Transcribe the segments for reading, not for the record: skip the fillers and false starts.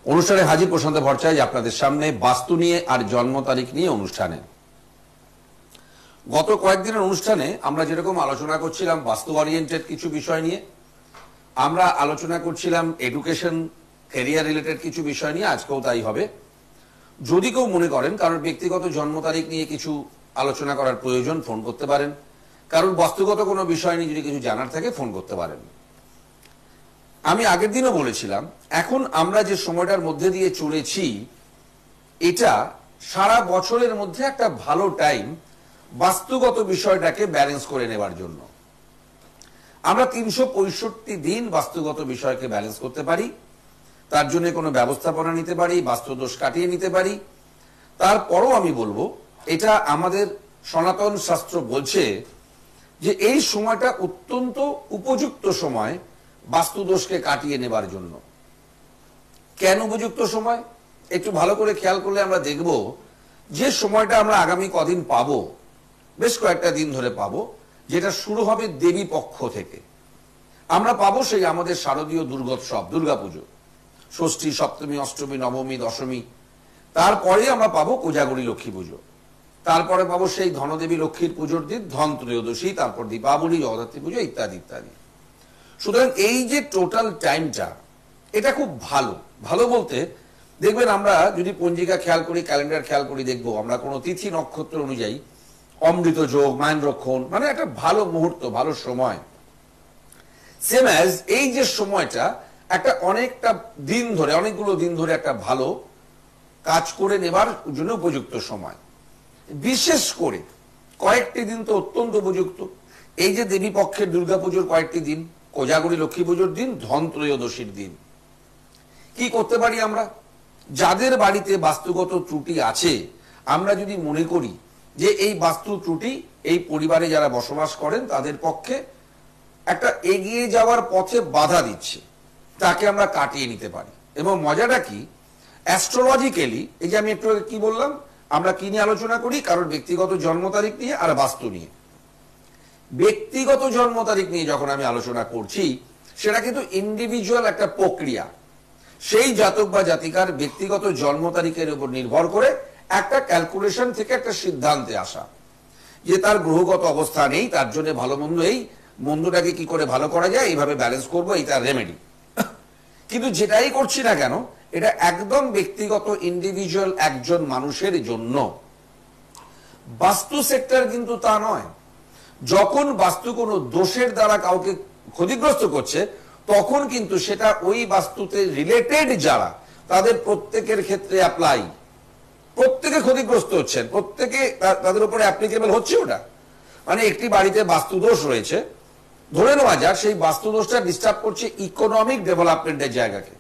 অনুষ্ঠানে হাজির প্রশান্ত ভট্টাচার্য আপনাদের সামনে বাস্তু নিয়ে আর জন্ম তারিখ নিয়ে অনুষ্ঠানে। গত কয়েকদিনের অনুষ্ঠানে আমরা যেরকম আলোচনা করছিলাম বাস্তু ওরিয়েন্টেড কিছু বিষয় নিয়ে, আমরা আলোচনা করছিলাম এডুকেশন ক্যারিয়ার রিলেটেড কিছু বিষয় নিয়ে, আজকেও তাই হবে। যদি কেউ মনে করেন কারোর ব্যক্তিগত জন্ম তারিখ নিয়ে কিছু আলোচনা করার প্রয়োজন, ফোন করতে পারেন। কারোর বাস্তুগত কোনো বিষয় নিয়ে যদি কিছু জানার থাকে ফোন করতে পারেন। আমি আগের দিনও বলেছিলাম, এখন আমরা যে সময়টার মধ্যে দিয়ে চলেছি এটা সারা বছরের মধ্যে একটা ভালো টাইম বাস্তুগত বিষয়টাকে ব্যালেন্স করে নেবার জন্য। আমরা 365 দিন বাস্তুগত বিষয়কে ব্যালেন্স করতে পারি, তার জন্য কোনো ব্যবস্থাপনা নিতে পারি, বাস্তুদোষ কাটিয়ে নিতে পারি। তারপরও আমি বলবো, এটা আমাদের সনাতন শাস্ত্র বলছে যে এই সময়টা অত্যন্ত উপযুক্ত সময় বাস্তুদোষকে কাটিয়ে নেবার জন্য। কেন উপযুক্ত সময় একটু ভালো করে খেয়াল করলে আমরা দেখব যে সময়টা আমরা আগামী কদিন পাবো, বেশ কয়েকটা দিন ধরে পাবো, যেটা শুরু হবে দেবী পক্ষ থেকে। আমরা পাবো সেই আমাদের শারদীয় দুর্গোৎসব, দুর্গাপুজো, ষষ্ঠী, সপ্তমী, অষ্টমী, নবমী, দশমী। তারপরে আমরা পাবো কোজাগরী লক্ষ্মী পুজো, তারপরে পাবো সেই ধনদেবী লক্ষ্মীর পুজোর দিন ধন ত্রয়োদশী, তারপর দীপাবলি, জগদ্ধাত্রী পুজো ইত্যাদি ইত্যাদি। সুতরাং এই যে টোটাল টাইমটা এটা খুব ভালো। ভালো বলতে দেখবেন আমরা যদি পঞ্জিকা খেয়াল করি, ক্যালেন্ডার খেয়াল করি, দেখবো আমরা কোনো তিথি নক্ষত্র অনুযায়ী অমৃত যোগ, মায়নরক্ষণ, মানে একটা ভালো মুহূর্ত, ভালো সময়। সেম অ্যাজ এই যে সময়টা একটা অনেকটা দিন ধরে, অনেকগুলো দিন ধরে একটা ভালো কাজ করে নেবার জন্য উপযুক্ত সময়। বিশেষ করে কয়েকটি দিন তো অত্যন্ত উপযুক্ত। এই যে দেবী পক্ষের দুর্গাপুজোর কয়েকটি দিন, কোজাগরী লক্ষ্মী পুজোর দিন, ধন ত্রয়োদশীর দিন। কি করতে পারি আমরা? যাদের বাড়িতে বাস্তুগত ত্রুটি আছে, আমরা যদি মনে করি যে এই বাস্তু ত্রুটি এই পরিবারে যারা বসবাস করেন তাদের পক্ষে একটা এগিয়ে যাওয়ার পথে বাধা দিচ্ছে, তাকে আমরা কাটিয়ে নিতে পারি। এবং মজাটা কি, অ্যাস্ট্রোলজিক্যালি এই যে আমি একটু কি বললাম, আমরা কি নিয়ে আলোচনা করি, কারোর ব্যক্তিগত জন্ম তারিখ নিয়ে আর বাস্তু নিয়ে। ব্যক্তিগত জন্ম তারিখ নিয়ে যখন আমি আলোচনা করছি, সেটা কিন্তু ইন্ডিভিজুয়াল একটা প্রক্রিয়া। সেই জাতক বা জাতিকার ব্যক্তিগত জন্ম তারিখের উপর নির্ভর করে একটা ক্যালকুলেশন থেকে একটা সিদ্ধান্তে আসা যে তার গ্রহগত অবস্থা নেই, তার জন্য ভালো মন্দ, এই মন্দটাকে কি করে ভালো করা যায়, এইভাবে ব্যালেন্স করবো, এই তার রেমেডি। কিন্তু যেটাই করছি না কেন, এটা একদম ব্যক্তিগত ইন্ডিভিজুয়াল একজন মানুষের জন্য। বাস্তু সেক্টর কিন্তু তা নয়। যখন বাস্তু কোনো দোষের দ্বারা কাউকে ক্ষতিগ্রস্ত করছে, তখন কিন্তু সেটা ওই বাস্তুতে রিলেটেড যারা, তাদের প্রত্যেকের ক্ষেত্রে অ্যাপ্লাই। প্রত্যেকে ক্ষতিগ্রস্ত হচ্ছেন, প্রত্যেকে তাদের উপরে অ্যাপ্লিকেবল হচ্ছে ওটা। মানে একটি বাড়িতে বাস্তু দোষ রয়েছে, ধরে নেওয়া যাক সেই বাস্তু দোষটা ডিস্টার্ব করছে ইকোনমিক ডেভেলপমেন্টের জায়গাকে,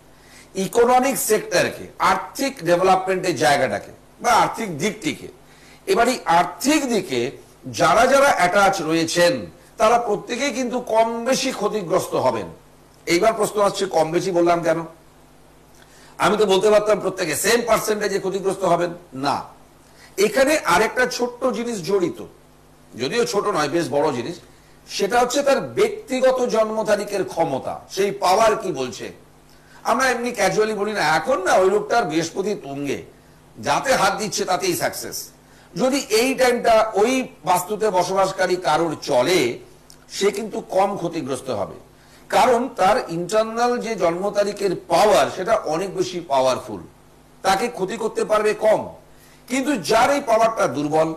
ইকোনমিক সেক্টরকে, আর্থিক ডেভেলপমেন্টের জায়গাটাকে বা আর্থিক দিকটিকে। এবার এই আর্থিক দিকে যারা যারা অ্যাটাচ রয়েছেন তারা প্রত্যেকেই কিন্তু কম বেশি ক্ষতিগ্রস্ত হবেন। এইবার প্রশ্ন আসছে, কম বেশি বললাম কেন? আমি তো বলতে পারতাম প্রত্যেকে সেম পার্সেন্টেজে ক্ষতিগ্রস্ত হবেন না। এখানে আরেকটা ছোট্ট জিনিস জড়িত, যদিও ছোট নয়, বেশ বড় জিনিস। সেটা হচ্ছে তার ব্যক্তিগত জন্ম তারিখের ক্ষমতা, সেই পাওয়ার কি বলছে। আমরা এমনি ক্যাজুয়ালি বলি না, এখন না ওই লোকটার বৃহস্পতি তুঙ্গে, যাতে হাত দিচ্ছে তাতেই সাকসেস। যদি এই টাইমটা ওই বাস্তুতে বসবাসকারী কারোর চলে, সে কিন্তু কম ক্ষতিগ্রস্ত হবে, কারণ তার ইন্টারনাল যে জন্ম তারিখের পাওয়ার সেটা অনেক বেশি পাওয়ারফুল, তাকে ক্ষতি করতে পারবে কম। কিন্তু যার এই পাওয়ারটা দুর্বল,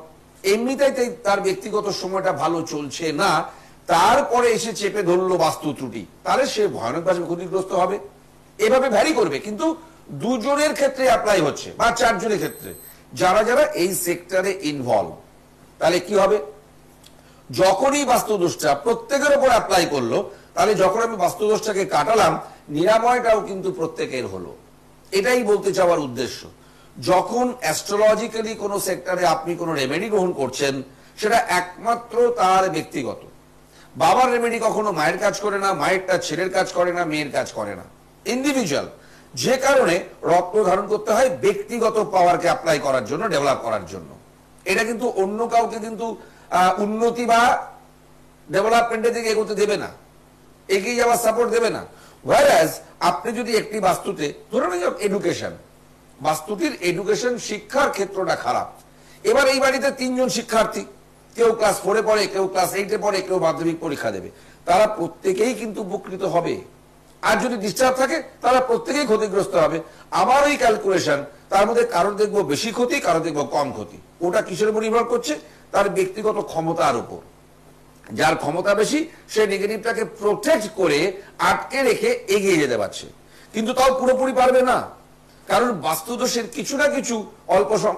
এমনিতেই তার ব্যক্তিগত সময়টা ভালো চলছে না, তারপরে এসে চেপে ধরলো বাস্তু ত্রুটি, তাহলে সে ভয়ানকভাবে ক্ষতিগ্রস্ত হবে। এভাবে ভ্যারি করবে, কিন্তু দুজনের ক্ষেত্রে অ্যাপ্লাই হচ্ছে বা চারজনের ক্ষেত্রে, যারা যারা এই সেক্টরে ইনভলভ। তাহলে কি হবে, যখনই বাস্তুদোষটা প্রত্যেকের উপর অ্যাপ্লাই করলো, তাহলে যখন আমি বাস্তুদোষটাকে কাটালাম, নিরাময়টাও কিন্তু প্রত্যেকের হলো। এটাই বলতে চাওয়ার উদ্দেশ্য। যখন অ্যাস্ট্রোলজিক্যালি কোনো সেক্টরে আপনি কোনো রেমেডি গ্রহণ করছেন, সেটা একমাত্র তার ব্যক্তিগত। বাবার রেমেডি কখনো মায়ের কাজ করে না, মায়েরটা ছেলের কাজ করে না, মেয়ের কাজ করে না, ইন্ডিভিজুয়াল। যে কারণে রত্ন ধারণ করতে হয় ব্যক্তিগত পাওয়ারকে অ্যাপ্লাই করার জন্য, ডেভেলপ করার জন্য। এটা কিন্তু অন্য কাউকে কিন্তু উন্নতি বা ডেভেলপমেন্টের দিকে এগোতে দেবে না, এগিয়ে যাওয়ার সাপোর্ট দেবে না। whereas আপনি যদি একটি বাস্তুতে ধরুন এডুকেশন, বাস্তুটির এডুকেশন শিক্ষার ক্ষেত্রটা খারাপ, এবার এই বাড়িতে 3 জন শিক্ষার্থী, কেউ ক্লাস 4-এ পড়ে, কেউ ক্লাস 8-এ পড়ে, কেউ মাধ্যমিক পরীক্ষা দেবে, তারা প্রত্যেকেই কিন্তু উপকৃত হবে। আর যদি ডিস্টার্ব থাকে তারা প্রত্যেকেই ক্ষতিগ্রস্ত হবে। আমার ওই ক্যালকুলেশন, তার মধ্যে কারোর দেখবো বেশি ক্ষতি, কারোর দেখবো কম ক্ষতি। ওটা কিসের উপর নির্ভর করছে? তার ব্যক্তিগত ক্ষমতার উপর। যার ক্ষমতা বেশি সে নেগেটিভটাকে প্রোটেক্ট করে আটকে রেখে এগিয়ে যেতে পারছে, কিন্তু তাও পুরোপুরি পারবে না, কারণ বাস্তুদোষের কিছু না কিছু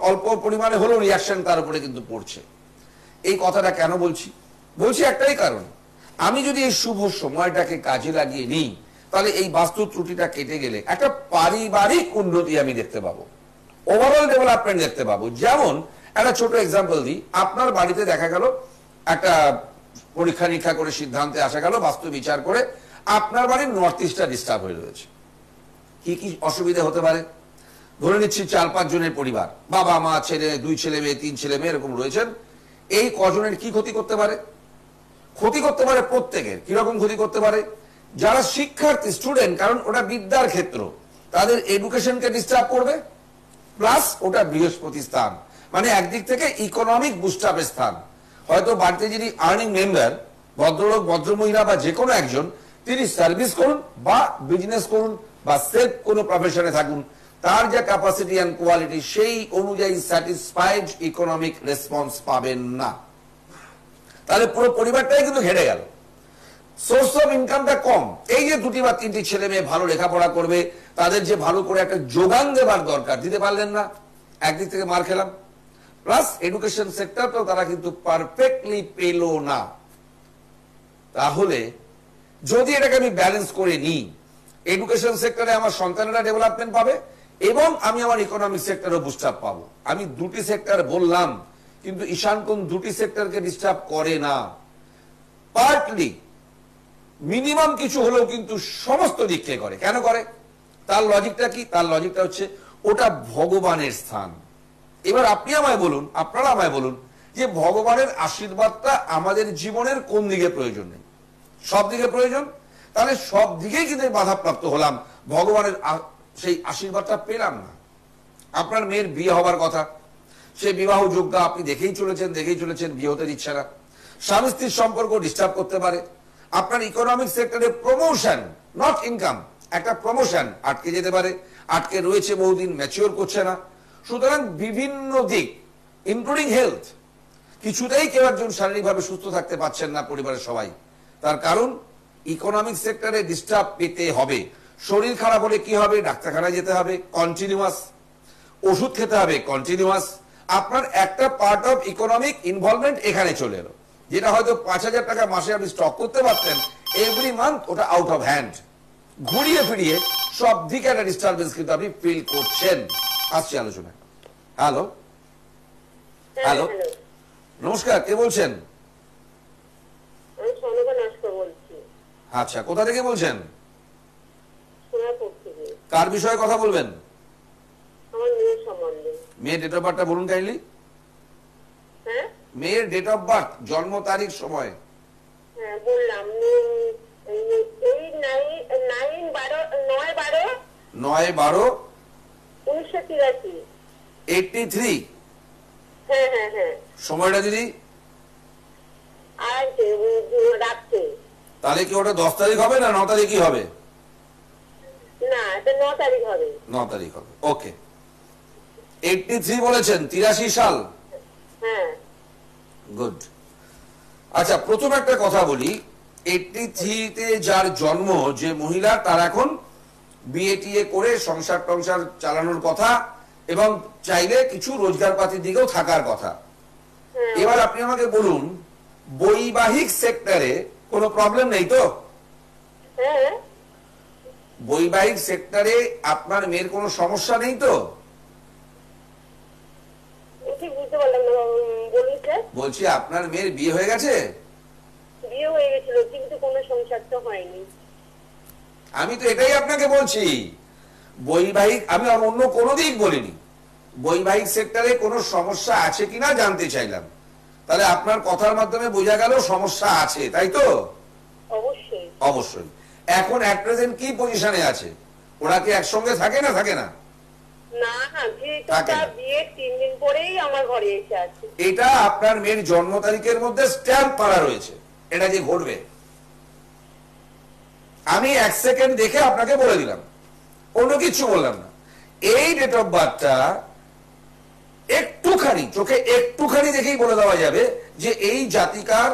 অল্প পরিমাণে হলেও রিয়াকশন তার উপরে কিন্তু পড়ছে। এই কথাটা কেন বলছি? বলছি একটাই কারণ, আমি যদি এই শুভ সময়টাকে কাজে লাগিয়ে নিই, তাহলে এই বাস্তু ত্রুটিটা কেটে গেলে একটা পারিবারিক উন্নতি আমি দেখতে পাবো, ওভারঅল ডেভেলপমেন্ট দেখতে পাবো। যেমন একটা ছোট এক্সাম্পল দিই, আপনার বাড়িতে দেখা গেল একটা পরীক্ষা নিরীক্ষা করে সিদ্ধান্তে আসা গেল, বাস্তু বিচার করে আপনার বাড়ির নর্থ ইস্টটা ডিস্টার্ব হয়ে রয়েছে। কি কি অসুবিধা হতে পারে? ধরে নিচ্ছি 4-5 জনের পরিবার, বাবা মা ছেলে, 2 ছেলে মেয়ে, 3 ছেলে মেয়ে এরকম রয়েছেন। এই কজনের কি ক্ষতি করতে পারে? ক্ষতি করতে পারে প্রত্যেকের। কিরকম ক্ষতি করতে পারে? যারা শিক্ষার্থী স্টুডেন্ট, কারণ ওটা বিদ্যার ক্ষেত্র, তাদের এডুকেশনকে ডিস্টার্ব করবে, প্লাস ওটা বৃহস্পতি স্থান, মানে একদিক থেকে ইকোনমিক বুস্টআপের স্থান। হয়তো বাড়িতে যিনি আর্নিং মেম্বার, ভদ্রলোক ভদ্রমহিলা বা যে কোনো একজন, তিনি সার্ভিস করুন বা বিজনেস করুন বা সেলফ কোনো প্রফেশনে থাকুন, তার যে ক্যাপাসিটি এন্ড কোয়ালিটি সেই অনুযায়ী স্যাটিসফাইড ইকোনমিক রেসপন্স পাবেন না, তাহলে পুরো পরিবারটাই কিন্তু ঘেটে গেল। সোর্স অফ ইনকামটা কম। এই যে 2টি বা 3টি ছেলে মেয়ে ভালো লেখাপড়া করবে, তাদের যে ভালো করে একটা যোগান দেবার দরকার, দিতে পারলেন না, একদিক থেকে মার খেলাম। প্লাস এডুকেশন সেক্টরটাও তারা কিন্তু পারফেক্টলি পেল না। তাহলে যদি এটাকে আমি ব্যালেন্স করে নিই, এডুকেশন সেক্টরে আমার সন্তানেরা ডেভেলপমেন্ট পাবে এবং আমি আমার ইকোনমিক সেক্টরও বুস্ট আপ পাবো। আমি 2টি সেক্টর বললাম, কিন্তু ঈশান কোণ 2টি সেক্টরকে ডিস্টার্ব করে না, পার্টলি মিনিমাম কিছু হলেও কিন্তু সমস্ত দিককে করে। কেন করে? তার লজিকটা কি? তার লজিকটা হচ্ছে ওটা ভগবানের স্থান। এবার আপনি আমায় বলুন, আপনারা আমায় বলুন, যে ভগবানের আশীর্বাদটা আমাদের জীবনের কোন দিকে প্রয়োজন নেই? সব দিকে প্রয়োজন। তাহলে সব দিকেই কিন্তু বাধাপ্রাপ্ত হলাম, ভগবানের সেই আশীর্বাদটা পেলাম না। আপনার মেয়ের বিয়ে হবার কথা, সে বিবাহ যোগ্য, আপনি দেখেই চলেছেন বিয়ে হতে দিচ্ছে না। স্বামী স্ত্রীর সম্পর্ক ডিস্টার্ব করতে পারে। আপনার ইকোনমিক সেক্টরে প্রমোশন, নট ইনকাম, একটা প্রমোশন আটকে যেতে পারে, আটকে রয়েছে বহুদিন, ম্যাচিওর করছে না। সুতরাং বিভিন্ন দিক ইনক্লুডিং হেলথ, কিছুতেই কেউ একজন শারীরিকভাবে সুস্থ থাকতে পারছেন না পরিবারের সবাই। তার কারণ ইকোনমিক সেক্টরে ডিস্টার্ব পেতে হবে। শরীর খারাপ হলে কি হবে? ডাক্তারখানায় যেতে হবে কন্টিনিউয়াস, ওষুধ খেতে হবে কন্টিনিউয়াস। আপনার একটা পার্ট অফ ইকোনমিক ইনভলভমেন্ট এখানে চলে এলো, যেটা হয়তো 5,000 টাকা মাসে আপনি স্টক করতে পারতেন, এভরি মান্থ ওটা আউট অফ হ্যান্ড। ঘুরিয়ে ফিরিয়ে সব দিকে একটা ডিস্টারবেন্স কিন্তু আপনি ফিল করছেন। আসছি আলোচনায়। হ্যালো হ্যালো, নমস্কার, কে বলছেন? আচ্ছা, কোথা থেকে বলছেন? কার বিষয়ে কথা বলবেন? মেয়ের ডেট অফ বার্থটা বলুন কাইন্ডলি। মেয়ের ডেট অফ বার্থ, জন্ম তারিখ, সময়। বললাম 9/12/1983। 83। সময়টা দিদি? তাহলে কি ওটা 10 তারিখ হবে না 9 তারিখই হবে? না, এটা 9 তারিখ হবে। 9 তারিখ হবে, ওকে। 83 বলেছেন, 83 সাল। হ্যাঁ, গুড। আচ্ছা, প্রথম একটা কথা বলি, 83 তে যার জন্ম, যে মহিলা, তার এখন বিয়ে করে সংসার টংসার চালানোর কথা এবং চাইলে কিছু রোজগার পাতির দিকেও থাকার কথা। এবার আপনি আমাকে বলুন, বৈবাহিক সেক্টরে কোনো প্রবলেম নেই তো? বৈবাহিক সেক্টরে আপনার মেয়ের কোনো সমস্যা নেই তো? বলছি, আপনার মেয়ের বিয়ে হয়ে গেছে? বিয়ে হয়ে গেছিল, কিন্তু কোনো সংসার তো হয়নি। আমি তো এটাই আপনাকে বলছি, বৈবাহিক, আমি অন্য কোনো দিক বলিনি, বৈবাহিক সেক্টরে কোনো সমস্যা আছে কিনা জানতে চাইলাম। তাহলে আপনার কথার মাধ্যমে বোঝা গেল সমস্যা আছে, তাই তো? অবশ্যই। অবশ্যই। এখন অ্যাট প্রেজেন্ট কি পজিশনে আছে? ওরা কি একসঙ্গে থাকে না থাকে না? না না, যেহেতু থাকে তার না। বিয়ের 3 দিন পরেই আমার ঘরে এসে আছে। এটা আপনার মেয়ের জন্ম তারিখের মধ্যে স্ট্যাম্প করা রয়েছে, এটা যে ঘটবে। আমি 1 সেকেন্ড দেখে আপনাকে বলে দিলাম, অন্য কিছু বললাম না। এই ডেট অফ বার্থটা একটুখানি চোখে একটুখানি দেখেই বলে দেওয়া যাবে যে এই জাতিকার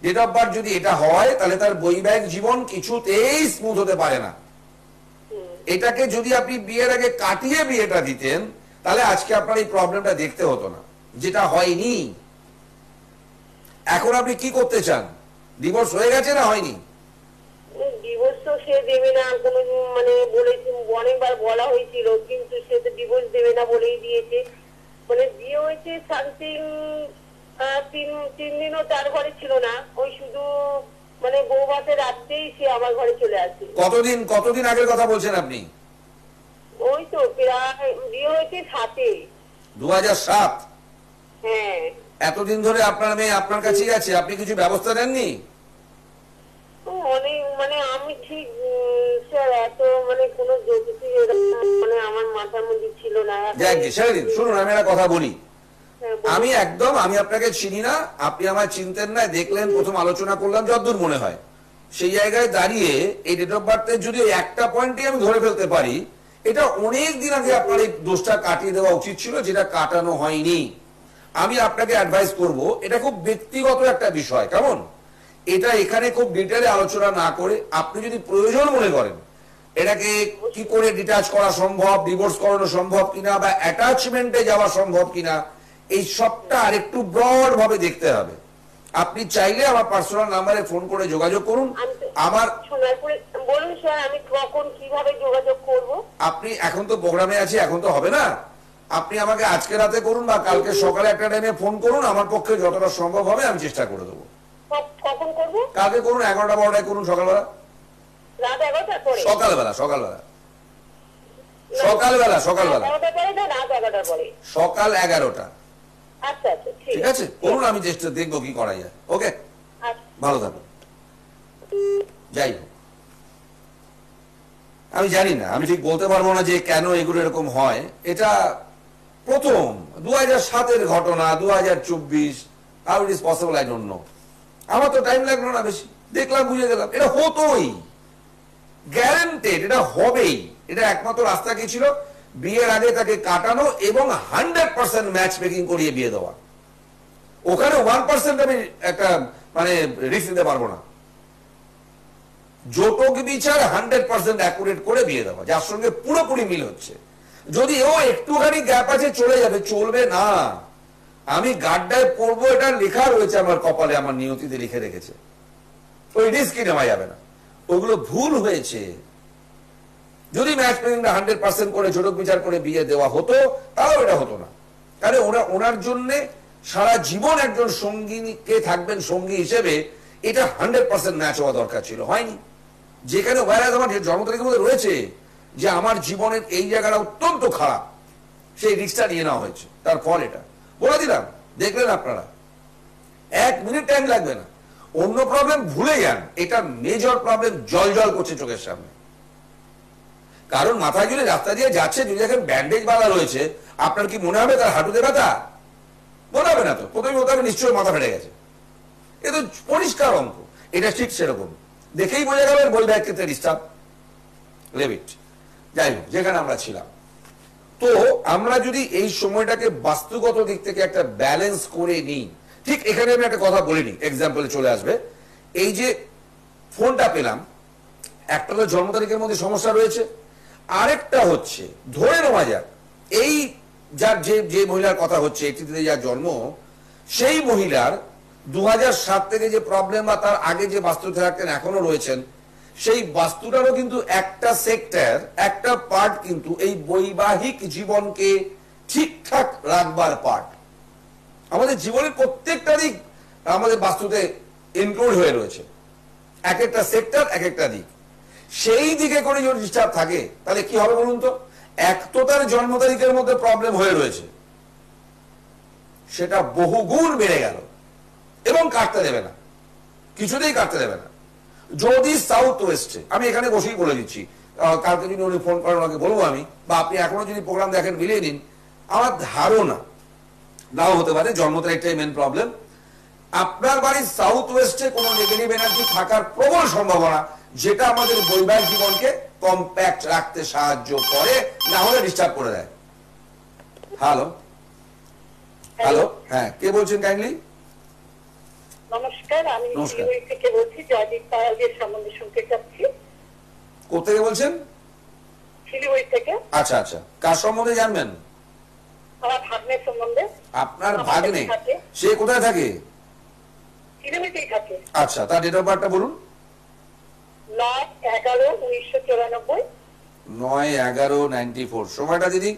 ডেট অফ বার্থ যদি এটা হয় তাহলে তার বৈবাহিক জীবন কিছুতেই স্মুথ হতে পারে না। এটাকে যদি আপনি বিয়ের আগে কাটিয়ে বিয়েটা দিতেন তাহলে আজকে আপনার এই প্রবলেমটা দেখতে হতো না, যেটা হয়নি। এখন আপনি কি করতে চান? ডিভোর্স হয়ে গেছে না হয়নি? ডিভোর্স তো সে দেবে না, কোনো মানে বলেছি, অনেকবার বলা হয়েছিল, কিন্তু সে তো ডিভোর্স দেবে না বলেই দিয়েছে। মানে বিয়ে হয়েছে সামথিং 3 দিনও তার ঘরে ছিল না, ওই শুধু মানে বউ ভাতের রাত্রেই সে আমার ঘরে চলে আসে। কতদিন আগের কথা বলছেন আপনি? ওই তো প্রায় বিয়ে হয়েছে 7-এ। 2007? হ্যাঁ। এতদিন ধরে আপনার মেয়ে আপনার কাছেই আছে, আপনি কিছু ব্যবস্থা নেননি? অনেক মানে আমি ঠিক স্যার এত মানে কোনো জ্যোতিষী মানে আমার মাথার মধ্যে ছিল না। যাক গে, ছেড়ে দিন। শুনুন, আমি একটা কথা বলি। হ্যাঁ, বলুন। আমি আপনাকে চিনি না, আপনি আমায় চিনতেন না, দেখলেন, প্রথম আলোচনা করলাম যতদূর মনে হয়। সেই জায়গায় দাঁড়িয়ে এই ডেট অফ বার্থের যদি ওই একটা পয়েন্টই আমি ধরে ফেলতে পারি, এটা অনেক দিন আগে আপনার এই দোষটা কাটিয়ে দেওয়া উচিত ছিল, যেটা কাটানো হয়নি। আমি আপনাকে অ্যাডভাইস করব, এটা খুব ব্যক্তিগত একটা বিষয়, কেমন? এটা এখানে খুব ডিটেলে আলোচনা না করে আপনি যদি প্রয়োজন মনে করেন এটাকে কি করে ডিটাচ করা সম্ভব, ডিভোর্স করানো সম্ভব কিনা, বা অ্যাটাচমেন্টে যাওয়া সম্ভব কিনা, এই সবটা আরেকটু ব্রড ভাবে দেখতে হবে। আপনি চাইলে আমার পার্সোনাল নাম্বারে ফোন করে যোগাযোগ করুন। আমার শোনার পরে বলুন স্যার, আমি কখন কিভাবে যোগাযোগ করব? আপনি এখন তো প্রোগ্রামে আছে, এখন তো হবে না। আপনি আমাকে আজকে রাতে করুন বা কালকে সকালে একটা টাইমে ফোন করুন, আমার পক্ষে যতটা সম্ভব হবে আমি চেষ্টা করে দেবো। কখন করব? কালকে করুন, 11টা-12টায় করুন, সকালবেলা। রাত 11টার পরে? সকালবেলা 11টার পরে না, রাত 11টার পরে? সকাল 11টা। আচ্ছা আচ্ছা, ঠিক আছে, করুন, আমি চেষ্টা দেখবো কি করা যায়। ওকে, আচ্ছা। ভালো থাকবেন। যাই হোক, আমি জানি না, আমি ঠিক বলতে পারবো না যে কেন এগুলো এরকম হয়। এটা প্রথম 2007-এর ঘটনা, 2024, how it is possible I don't know. আমার তো টাইম লাগলো না বেশি, দেখলাম, বুঝে গেলাম, এটা হতোই, গ্যারান্টেড, এটা হবেই। এটা একমাত্র রাস্তা কি ছিল? বিয়ের আগে তাকে কাটানো এবং 100% ম্যাচ মেকিং করিয়ে বিয়ে দেওয়া। ওখানে 1% আমি একটা মানে রিস্ক নিতে পারবো না। জটক বিচার 100% অ্যাকুরেট করে বিয়ে দেওয়া, যার সঙ্গে পুরোপুরি মিল হচ্ছে। যদি ও একটুখানি গ্যাপ আছে চলে যাবে, চলবে না। আমি গাড্ডায় পড়বো, এটা লেখা রয়েছে আমার কপালে, আমার নিয়তিতে লিখে রেখেছে। ওই রিস্কই নেওয়া যাবে না, ওগুলো ভুল হয়েছে। যদি ম্যাচ মেকিংটা 100% করে জটক বিচার করে বিয়ে দেওয়া হতো তাও এটা হতো না। কারণ ওনার জন্য সারা জীবন একজন সঙ্গীকে থাকবেন সঙ্গী হিসেবে, এটা 100% ম্যাচ হওয়া দরকার ছিল, হয়নি। যেখানে ওয়ারাজ আমার জন্ম তারিখের মধ্যে রয়েছে যে আমার জীবনের এই জায়গাটা অত্যন্ত খারাপ, সেই রিস্কটা নিয়ে নেওয়া হয়েছে, তার ফল এটা বলে দিলাম। দেখলেন আপনারা, 1 মিনিট টাইম লাগবে না। অন্য প্রবলেম ভুলে যান, এটা মেজর প্রবলেম জল জল করছে চোখের সামনে। কারণ মাথায় যদি রাস্তা দিয়ে যাচ্ছে, যদি দেখেন ব্যান্ডেজ বাঁধা রয়েছে, আপনার কি মনে হবে তার হাঁটুতে ব্যথা? মনে হবে না তো, প্রথমে বলতে হবে নিশ্চয়ই মাথা ফেটে গেছে। এ তো পরিষ্কার অঙ্ক। এটা ঠিক সেরকম দেখেই বোঝা গেল বৈবাহিক ক্ষেত্রে ডিস্টার্ব, লেভিট। যাই হোক, যেখানে আমরা ছিলাম, তো আমরা যদি এই সময়টাকে বাস্তুগত দিক থেকে একটা ব্যালেন্স করে নিই, ঠিক এখানে আমি একটা কথা বলিনি, এক্সাম্পল চলে আসবে। এই যে ফোনটা পেলাম, একটা তো জন্ম তারিখের মধ্যে সমস্যা রয়েছে, আরেকটা হচ্ছে ধরে নেওয়া যাক এই যার যে মহিলার কথা হচ্ছে, এটিতে যার জন্ম, সেই মহিলার 2007 থেকে যে প্রবলেম বা তার আগে যে বাস্তুতে থাকতেন এখনো রয়েছেন, সেই বাস্তুটারও কিন্তু একটা সেক্টর, একটা পার্ট কিন্তু এই বৈবাহিক জীবনকে ঠিকঠাক রাখবার পার্ট। আমাদের জীবনের প্রত্যেকটা দিক আমাদের বাস্তুতে ইনক্লুড হয়ে রয়েছে, এক একটা সেক্টর, এক একটা দিক। সেই দিকে করে যদি ডিস্টার্ব থাকে তাহলে কি হবে বলুন তো? এক তো তার জন্ম তারিখের মধ্যে প্রবলেম হয়ে রয়েছে, সেটা বহুগুণ বেড়ে গেল এবং কাটতে দেবে না, কিছুতেই কাটতে দেবে না। যদি সাউথ ওয়েস্টে, আমি এখানে বসেই বলে দিচ্ছি, কালকে যদি উনি ফোন করেন ওনাকে বলবো আমি, বা আপনি এখনো যদি প্রোগ্রাম দেখেন মিলিয়ে নিন, আমার ধারণা নাও হতে পারে, জন্ম তারিখটাই মেন প্রবলেম, আপনার বাড়ির সাউথ ওয়েস্টে কোনো নেগেটিভ এনার্জি থাকার প্রবল সম্ভাবনা, যেটা আমাদের বৈবাহিক জীবনকে কম্প্যাক্ট রাখতে সাহায্য করে, না হলে ডিস্টার্ব করে দেয়। হ্যালো হ্যালো, হ্যাঁ কে বলছেন কাইন্ডলি? নমস্কার, আমি নমস্কার। শিলিগুড়ি থেকে বলছি, জয়দীপ পাওয়ালের সম্বন্ধে শুনতে চাচ্ছি। কোথেকে বলছেন? শিলিগুড়ি থেকে। আচ্ছা আচ্ছা, কার সম্বন্ধে জানবেন? আমার ভাগ্নের সম্বন্ধে। আপনার আমার ভাগ্নে, কাছে থাকে। সে কোথায় থাকে? শিলিগুড়িতেই থাকে। আচ্ছা, তার ডেট অফ বার্থটা বলুন। 9/11/1994। 9/11/94। সময়টা দিদি?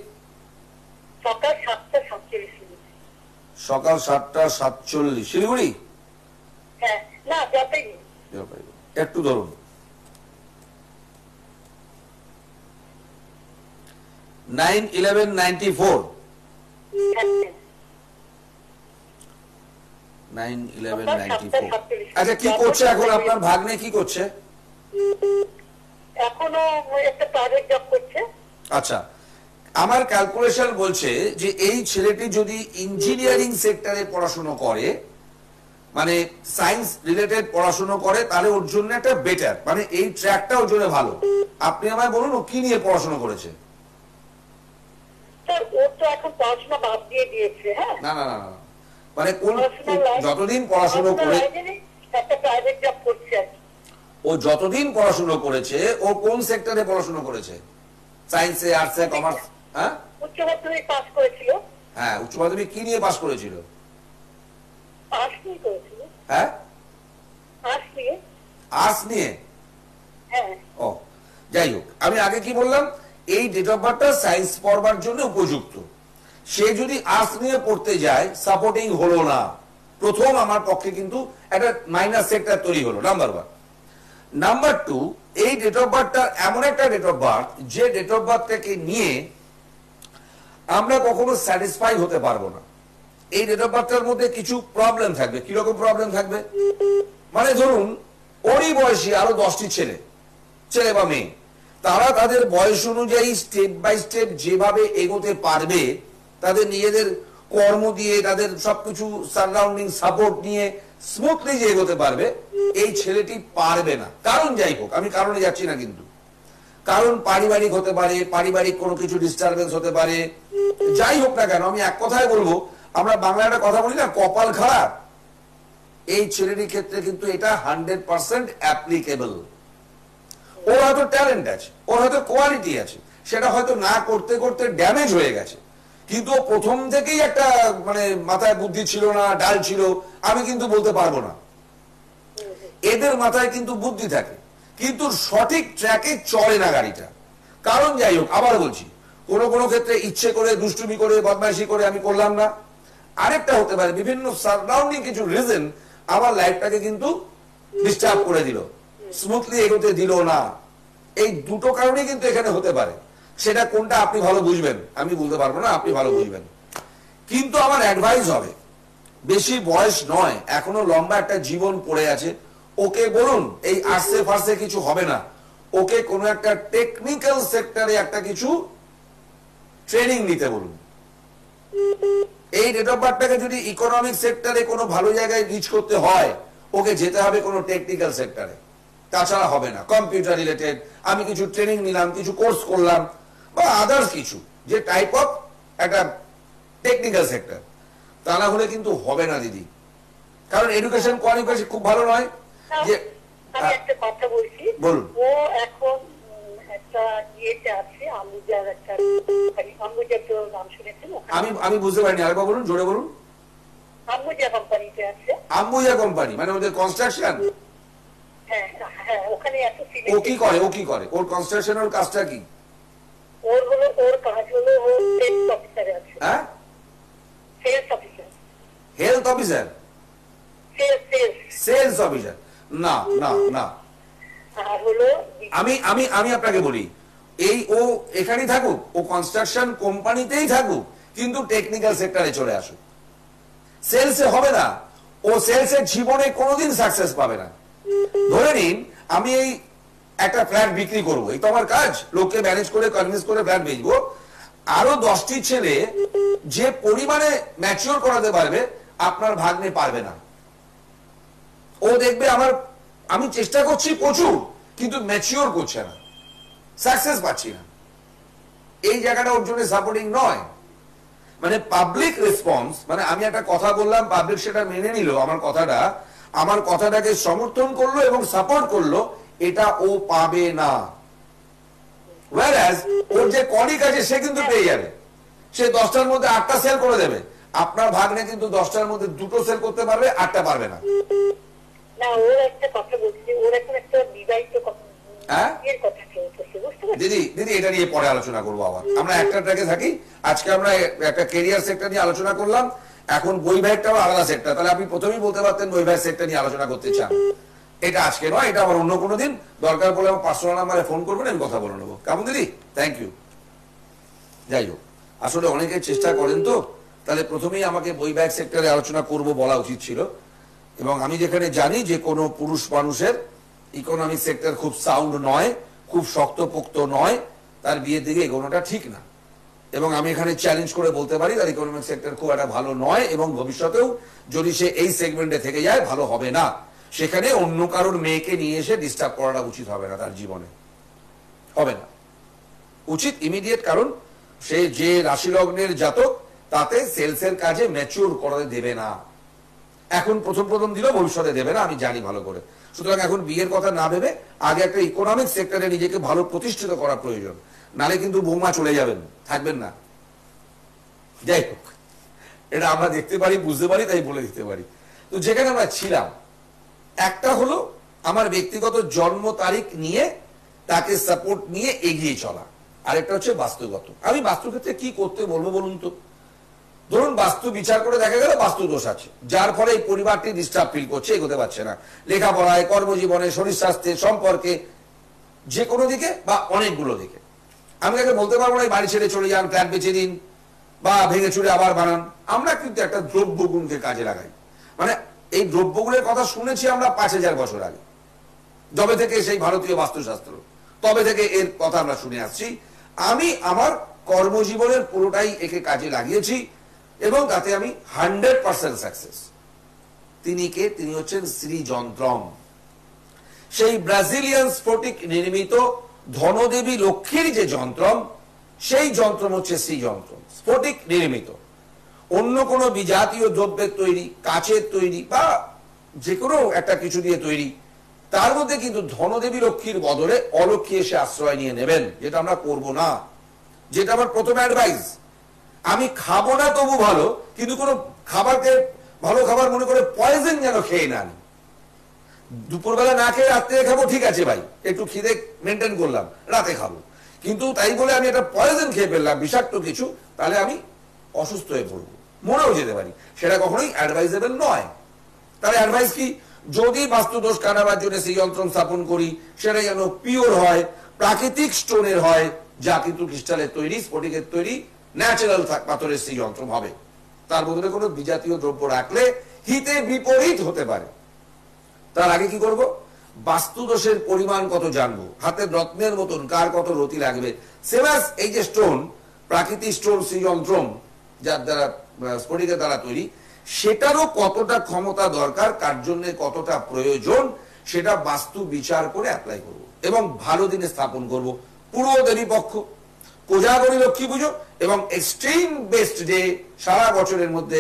সকাল 7:47। সকাল 7:47। শিলিগুড়ি? হ্যাঁ, না যতই। একটু ধরুন। 9/11/94। 9/11/94। আচ্ছা, কি করছে এখন আপনার ভাগ্নে, কি করছে? এখনো একটা প্রাইভেট জব করছে। আচ্ছা, আমার ক্যালকুলেশন বলছে যে এই ছেলেটি যদি ইঞ্জিনিয়ারিং সেক্টরে পড়াশোনা করে, মানে সায়েন্স রিলেটেড পড়াশোনা করে, তাহলে ওর জন্য একটা বেটার, মানে এই ট্র্যাকটা ওর জন্য ভালো। আপনি আমায় বলুন ও কি নিয়ে পড়াশোনা করেছে? স্যার, ও তো এখন পড়াশোনা বাদ দিয়ে দিয়েছে। হ্যাঁ, না না না না, মানে কোন, যতদিন পড়াশোনা করে, একটা প্রাইভেট জব করছে আর কি। ও যতদিন পড়াশোনা করেছে, ও কোন সেক্টরে পড়াশোনা করেছে? সায়েন্সে, আর্টসে, কমার্স? হ্যাঁ, উচ্চ মাধ্যমিক পাস করেছিল। হ্যাঁ, উচ্চ মাধ্যমিক কি নিয়ে পাস করেছিল? আর্টস নিয়ে করেছিল। হ্যাঁ, আর্টস নিয়ে। আর্টস নিয়ে? হ্যাঁ। ও, যাই হোক, আমি আগে কি বললাম, এই ডেট অফ বার্থটা সায়েন্স পড়বার জন্য উপযুক্ত। সে যদি আর্টস নিয়ে পড়তে যায়, সাপোর্টিং হলো না, প্রথম আমার পক্ষে কিন্তু একটা মাইনাস সেক্টর তৈরি হলো, নাম্বার 1। নাম্বার 2, এই ডেট অফ বার্থটা এমন একটা ডেট অফ বার্থ, যে ডেট অফ বার্থটাকে নিয়ে আমরা কখনো স্যাটিসফাই হতে পারবো না। এই ডেট অফ বার্থটার মধ্যে কিছু প্রবলেম থাকবে। কিরকম প্রবলেম থাকবে? মানে ধরুন, ওরই বয়সী আরো 10টি ছেলে বা মেয়ে, তারা তাদের বয়স অনুযায়ী স্টেপ বাই স্টেপ যেভাবে এগোতে পারবে, তাদের নিজেদের কর্ম দিয়ে, তাদের সবকিছু সারাউন্ডিং সাপোর্ট নিয়ে স্মুথলি যে এগোতে পারবে, এই ছেলেটি পারবে না। কারণ যাই হোক, আমি কারণে যাচ্ছি না, কিন্তু কারণ পারিবারিক হতে পারে, পারিবারিক কোনো কিছু ডিস্টারবেন্স হতে পারে, যাই হোক না কেন, আমি এক কথায় বলবো, আমরা বাংলায় একটা কথা বলি না, কপাল খারাপ। এই ছেলেটির ক্ষেত্রে কিন্তু এটা 100% অ্যাপ্লিকেবল। ওর হয়তো ট্যালেন্ট আছে, ওর হয়তো কোয়ালিটি আছে, সেটা হয়তো না করতে করতে ড্যামেজ হয়ে গেছে, কিন্তু ও প্রথম থেকেই একটা মানে মাথায় বুদ্ধি ছিল না, ডাল ছিল, আমি কিন্তু বলতে পারবো না। এদের মাথায় কিন্তু বুদ্ধি থাকে, কিন্তু সঠিক ট্র্যাকে চলে না গাড়িটা। কারণ যাই হোক, আবার বলছি, কোনো কোনো ক্ষেত্রে ইচ্ছে করে, দুষ্টুমি করে, বদমাইশি করে আমি করলাম না। আরেকটা হতে পারে, বিভিন্ন সারাউন্ডিং কিছু রিজন আমার লাইফটাকে কিন্তু ডিস্টার্ব করে দিল, স্মুথলি এগোতে দিল না। এই দুটো কারণে কিন্তু এখানে হতে পারে। সেটা কোনটা আপনি ভালো বুঝবেন, আমি বলতে পারবো না, আপনি ভালো বুঝবেন। কিন্তু আমার অ্যাডভাইস হবে, বেশি বয়স নয়, এখনো লম্বা একটা জীবন পড়ে আছে, ওকে বলুন এই আর্টসে ফার্সে কিছু হবে না, ওকে কোনো একটা টেকনিক্যাল সেক্টরে একটা কিছু ট্রেনিং নিতে বলুন। এই ডেট অফ বার্থটাকে যদি ইকোনমিক সেক্টরে কোনো ভালো জায়গায় রিচ করতে হয়, ওকে যেতে হবে কোনো টেকনিক্যাল সেক্টরে, তাছাড়া হবে না। কম্পিউটার রিলেটেড আমি কিছু ট্রেনিং নিলাম, কিছু কোর্স করলাম, বা আদার্স কিছু, যে টাইপ অফ একটা টেকনিক্যাল সেক্টর, তা না হলে কিন্তু হবে না দিদি। কারণ এডুকেশন কোয়ালিফিকেশন খুব ভালো নয় যে। আমি একটা কথা বলছি, বলুন। ও এখন একটা ইয়েতে আছে, আম্বুজার একটা, আম্বুজা তো নাম শুনেছেন? আমি বুঝতে পারিনি, আরেকবার বলুন, জোরে বলুন। আম্বুজা কোম্পানিতে আছে। আম্বুজা কোম্পানি মানে ওদের কনস্ট্রাকশন? হ্যাঁ হ্যাঁ, ওখানে একটা ও কি করে, ও কি করে, ওর কনস্ট্রাকশনের কাজটা কি? ওর কাজ হলো, ও সেলস অফিসারে আছে। হ্যাঁ, sales officer. Health officer? Sales officer? না না না, আর হলো আমি আমি আমি আপনাকে বলি, এই ও এখানেই থাকুক, ও কনস্ট্রাকশন কোম্পানিতেই থাকুক, কিন্তু টেকনিক্যাল সেক্টরে চলে আসুক। সেলসে হবে না, ও সেলসের জীবনে কোনোদিন সাকসেস পাবে না। ধরে নিন আমি এই একটা ফ্ল্যাট বিক্রি করবো, এই তো আমার কাজ, লোককে ম্যানেজ করে কনভিন্স করে ফ্ল্যাট বেচবো। আরো 10টি ছেলে যে পরিমাণে ম্যাচিওর করাতে পারবে আপনার ভাগ্নে পারবে না। ও দেখবে আমি চেষ্টা করছি প্রচুর, কিন্তু ম্যাচিওর করছে না, সাকসেস পাচ্ছি না। এই জায়গাটা ওর জন্য সাপোর্টিং নয়। মানে পাবলিক রেসপন্স, মানে আমি একটা কথা বললাম, পাবলিক সেটা মেনে নিল, আমার কথাটাকে সমর্থন করলো এবং সাপোর্ট করলো, এটা ও পাবে না। whereas ওর যে কলিগ আছে সে কিন্তু পেয়ে যাবে, সে 10টার মধ্যে 8টা সেল করে দেবে। আপনার ভাগ্নে কিন্তু 10টার মধ্যে 2টো সেল করতে পারবে, 8টা পারবে না। না, ওর একটা কথা বলছি, ওর এখন একটা বিবাহিত দিদি এটা নিয়ে পরে আলোচনা করবো। আবার আমরা একটা ট্র্যাকে থাকি, আজকে আমরা একটা ক্যারিয়ার সেক্টর নিয়ে আলোচনা করলাম, এখন বৈবাহিকটাও আলাদা সেক্টর। তাহলে আপনি প্রথমেই বলতে পারতেন বৈবাহিক সেক্টর নিয়ে আলোচনা করতে চান। এটা আজকে নয়, এটা আবার অন্য কোনো দিন দরকার পড়লে আমার পার্সোনাল নাম্বারে ফোন করবেন, আমি কথা বলে নেবো। কেমন দিদি? Thank you. যাই হোক, আসলে অনেকে চেষ্টা করেন তো, তাহলে প্রথমেই আমাকে বৈবাহিক সেক্টরে আলোচনা করব বলা উচিত ছিল। এবং আমি যেখানে জানি যে কোনো পুরুষ মানুষের ইকোনমিক সেক্টর খুব সাউন্ড নয়, খুব শক্তপোক্ত নয়, তার বিয়ের দিকে এগোনোটা ঠিক না। এবং আমি এখানে চ্যালেঞ্জ করে বলতে পারি তার ইকোনমিক সেক্টর খুব একটা ভালো নয়, এবং ভবিষ্যতেও যদি সে এই সেগমেন্টে থেকে যায় ভালো হবে না। সেখানে অন্য কারোর মেয়েকে নিয়ে এসে ডিস্টার্ব করাটা উচিত হবে না, তার জীবনে হবে না উচিত ইমিডিয়েট। কারণ সে যে রাশি লগ্নের জাতক, তাতে সেলসের কাজে ম্যাচিউর করতে দেবে না। এখন প্রথম দিল, ভবিষ্যতে দেবে না, আমি জানি ভালো করে। সুতরাং এখন বিয়ের কথা না ভেবে আগে একটা ইকোনমিক সেক্টরে নিজেকে ভালো প্রতিষ্ঠিত করা প্রয়োজন, নালে কিন্তু বৌমা চলে যাবেন, থাকবেন না। যাই হোক, এটা আমরা দেখতে পারি, বুঝতে পারি, তাই বলে দিতে পারি। তো যেখানে আমরা ছিলাম, একটা হলো আমার ব্যক্তিগত জন্ম তারিখ নিয়ে তাকে সাপোর্ট নিয়ে এগিয়ে চলা, আরেকটা হচ্ছে বাস্তুগত। আমি বাস্তু ক্ষেত্রে কি করতে বলবো বলুন তো? ধরুন বাস্তু বিচার করে দেখা গেল বাস্তু দোষ আছে, যার ফলে এই পরিবারটি ডিস্টার্ব ফিল করছে, এগোতে পারছে না, লেখাপড়ায়, কর্মজীবনে, শরীর স্বাস্থ্যে, সম্পর্কে, যে কোনো দিকে বা অনেকগুলো দিকে। আমি তাকে বলতে পারবো না এই বাড়ি ছেড়ে চলে যান, ফ্ল্যাট বেঁচে দিন, বা ভেঙে চুরে আবার বানান। আমরা কিন্তু একটা দ্রব্যগুণকে কাজে লাগাই। মানে এই দ্রব্যগুণের কথা শুনেছি আমরা 5000 বছর আগে, যবে থেকে সেই ভারতীয় বাস্তুশাস্ত্র, তবে থেকে এর কথা আমরা শুনে আসছি। আমি আমার কর্মজীবনের পুরোটাই একে কাজে লাগিয়েছি এবং তাতে আমি 100% সাকসেস। তিনি কে? তিনি হচ্ছেন শ্রী যন্ত্রম, সেই ব্রাজিলিয়ান স্ফটিক নির্মিত ধনদেবী লক্ষ্মীর যে যন্ত্রম, সেই যন্ত্রম হচ্ছে শ্রী যন্ত্রম, স্ফটিক নির্মিত। অন্য কোনো বিজাতীয় দ্রব্যের তৈরি, কাচের তৈরি বা যে কোনো একটা কিছু দিয়ে তৈরি, তার মধ্যে কিন্তু ধনদেবী লক্ষ্মীর বদলে অলক্ষ্মী এসে আশ্রয় নিয়ে নেবেন, যেটা আমরা করব না। যেটা আমার প্রথম অ্যাডভাইস, আমি খাবো না তবু ভালো, কিন্তু কোনো খাবারকে ভালো খাবার মনে করে পয়জন যেন খেয়ে না নি। দুপুরবেলা না খেয়ে রাত্রে খাবো, ঠিক আছে ভাই, একটু খিদে মেনটেন করলাম, রাতে খাবো, কিন্তু তাই বলে আমি একটা পয়জন খেয়ে ফেললাম, বিষাক্ত কিছু, তাহলে আমি অসুস্থ হয়ে পড়বো, মরেও যেতে পারি। সেটা কখনোই অ্যাডভাইজেবল নয়। তাহলে অ্যাডভাইস কি? যদি বাস্তুদোষ কাটাবার জন্য সেই যন্ত্র স্থাপন করি, সেটা যেন পিওর হয়, প্রাকৃতিক স্টোনের হয়, যা কিন্তু ক্রিস্টালের তৈরি, স্ফটিকের তৈরি, ন্যাচারাল পাথরের সেই যন্ত্র হবে। তার বদলে কোনো বিজাতীয় দ্রব্য রাখলে হিতে বিপরীত হতে পারে। তার আগে কি করব? বাস্তুদোষের পরিমাণ কত জানবো, হাতের রত্নের মতন কার কত রতি লাগবে। সেবাস এই যে স্টোন, প্রাকৃতিক স্টোন সেই যন্ত্রম, যার দ্বারা স্ফটিকের দ্বারা তৈরি, সেটারও কতটা ক্ষমতা দরকার, কার জন্য কতটা প্রয়োজন, সেটা বাস্তু বিচার করে অ্যাপ্লাই করব এবং ভালো দিনে স্থাপন করব। পূর্ব দেবী পক্ষ, কোজাগরী লক্ষ্মী পুজো এবং এক্সট্রিম বেস্ট ডে সারা বছরের মধ্যে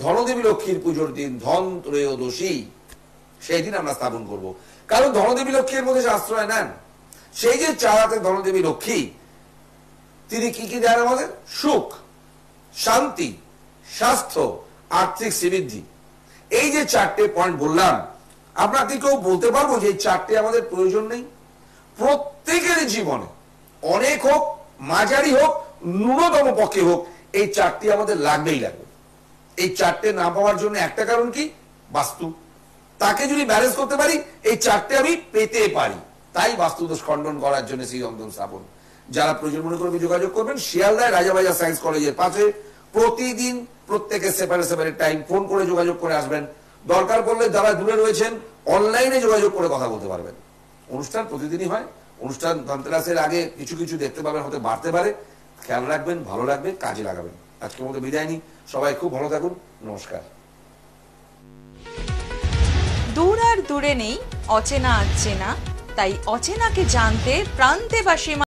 ধনদেবী লক্ষ্মীর পুজোর দিন, ধন ত্রয়োদশী, সেই দিন আমরা স্থাপন করব। কারণ ধনদেবী লক্ষ্মীর মধ্যে আশ্রয় নেন, সেই যে চারাতে ধনদেবী লক্ষ্মী, তিনি কি কি দেন আমাদের? সুখ, শান্তি, স্বাস্থ্য, আর্থিক শ্রীবৃদ্ধি। এই যে 4টে পয়েন্ট বললাম, আপনাকে কেউ বলতে পারবো যে এই 4টে আমাদের প্রয়োজন নেই? প্রত্যেকের জীবনে, অনেক হোক, মাঝারি হোক, ন্যূনতম পক্ষে হোক, এই 4টি আমাদের লাগবেই লাগবে। এই 4টে না পাওয়ার জন্য একটা কারণ কি? বাস্তু। তাকে যদি ব্যালেন্স করতে পারি, এই 4টে আমি পেতে পারি। তাই বাস্তুদোষ খণ্ডন করার জন্য সেই যন্ত্র স্থাপন। যারা প্রয়োজন মনে করবে যোগাযোগ করবেন, শিয়ালদায় রাজাবাজার সায়েন্স কলেজের পাশে। প্রতিদিন প্রত্যেকে সেপারেট টাইম ফোন করে যোগাযোগ করে আসবেন। দরকার পড়লে যারা দূরে রয়েছেন অনলাইনে যোগাযোগ করে কথা বলতে পারবেন। অনুষ্ঠান প্রতিদিনই হয়। অনুষ্ঠান ধনতেরাসের আগে কিছু কিছু দেখতে পাবেন, হতে বাড়তে পারে। খেয়াল রাখবেন, ভালো লাগবে, কাজে লাগাবেন। আজকের মতো বিদায় নিই, সবাই খুব ভালো থাকুন, নমস্কার। দূর আর দূরে নেই অচেনা আচেনা, তাই অচেনাকে জানতে প্রান্তে বা সীমা